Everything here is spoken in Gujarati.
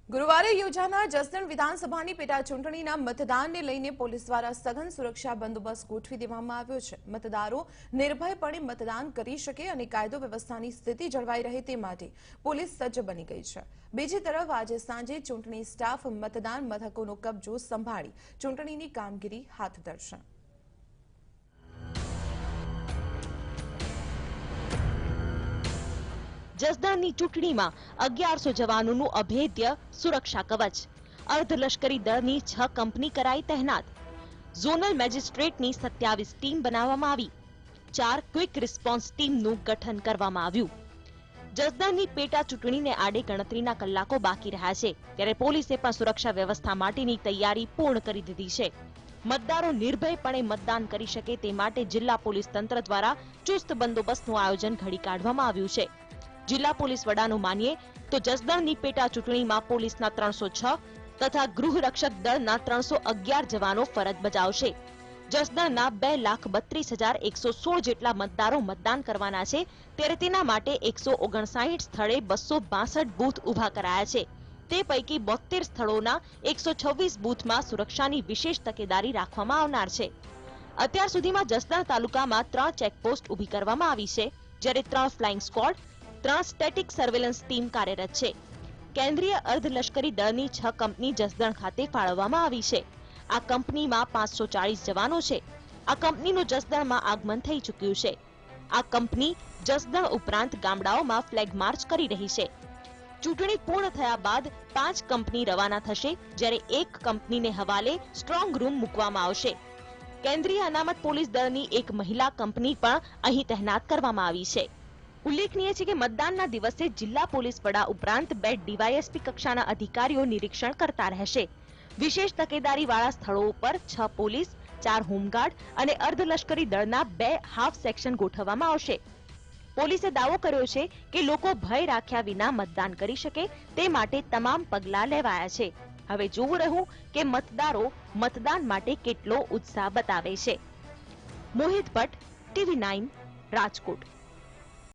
ગુરુવારે યોજાનાર જસદણ વિધાનસભાની પેટા ચૂંટણીના મતદાનને લઈને પોલીસ દ્વારા સઘન સુરક્ષા બંદોબસ્ત ગોઠવી દેવામાં આવ્યો છે। મતદારો નિર્ભયપણે મતદાન કરી શકે અને કાયદો વ્યવસ્થાની સ્થિતિ જળવાઈ રહે તે માટે પોલીસ સજ્જ બની ગઈ છે। બીજી તરફ આજે સાંજે ચૂંટણી સ્ટાફ મતદાન મથકોનો કબજો સંભાળી ચૂંટણીની કામગીરી હાથ ધરશે। જસદણની ચૂંટણીમાં 1100 જવાનોનું અભેદ્ય સુરક્ષા કવચ, અર્ધલશ્કરી દળની 6 કંપની કરાઈ તહેનાત, ઝોનલ મેજિસ્ટ્રેટની 27 ટીમ બનાવવામાં આવી, 4 ક્વિક રિસ્પોન્સ ટીમનું ગઠન કરવામાં આવ્યું। જસદણની પેટા ચૂંટણીને આડે ગણતરીના કલાકો બાકી રહ્યા છે ત્યારે પોલીસે પણ સુરક્ષા વ્યવસ્થા માટેની તૈયારી પૂર્ણ કરી દીધી છે। મતદારો નિર્ભયપણે મતદાન કરી શકે તે માટે જિલ્લા પોલીસ તંત્ર દ્વારા ચુસ્ત બંદોબસ્તનું આયોજન ઘડી કાઢવામાં આવ્યું છે। જિલ્લા પોલીસ વડાનું માનીએ તો જસદણની પેટા ચૂંટણીમાં પોલીસના 306 તથા ગૃહ રક્ષક દળના 311 જવાનો ફરજ બજાવશે। જસદણના 2,32,116 જેટલા મતદારો મતદાન કરવાના છે ત્યારે તેના માટે 159 સ્થળે 262 બૂથ ઉભા કરાયા છે। તે પૈકી 72 સ્થળોના 126 બૂથમાં સુરક્ષાની વિશેષ તકેદારી રાખવામાં આવનાર છે। અત્યાર સુધીમાં જસદણ તાલુકામાં 3 ચેકપોસ્ટ ઊભી કરવામાં આવી છે જ્યારે 3 flying squad, 3 static surveillance team કાર્યરત છે। કેન્દ્રીય અર્ધલશ્કરી દળની 6 કંપની જસદણ ખાતે ફાળવવામાં આવી છે। આ કંપનીમાં 540 જવાનો છે। આ કંપનીનું જસદણમાં આગમન થઈ ચૂક્યું છે। આ કંપની જસદણ ઉપરાંત ગામડાઓમાં ફ્લેગ માર્ચ કરી રહી છે। ચૂંટણી પૂર્ણ થયા બાદ 5 કંપની રવાના થશે જ્યારે 1 કંપનીને હવાલે સ્ટ્રોંગ રૂમ મૂકવામાં આવશે। કેન્દ્રીય અનામત પોલીસ દળની 1 મહિલા કંપની પણ અહીં તહેનાત કરવામાં આવી છે। ઉલ્લેખનીય છે કે મતદાનના દિવસે જિલ્લા પોલીસ વડા ઉપરાંત 2 ડીવાયએસપી કક્ષાના અધિકારીઓ નિરીક્ષણ કરતા રહેશે। વિશેષ તકેદારીવાળા સ્થળો પર 6 પોલીસ, 4 હોમગાર્ડ અને અર્ધલશ્કરી દળના 2 હાફ સેક્શન ગોઠવવામાં આવશે। પોલીસે દાવો કર્યો છે કે લોકો ભય રાખ્યા વિના મતદાન કરી શકે તે માટે તમામ પગલાં લેવાયા છે। હવે જોવું રહ્યું કે મતદારો મતદાન માટે કેટલો ઉત્સાહ બતાવે છે। મોહિત ભટ્ટ, TV9, રાજકોટ।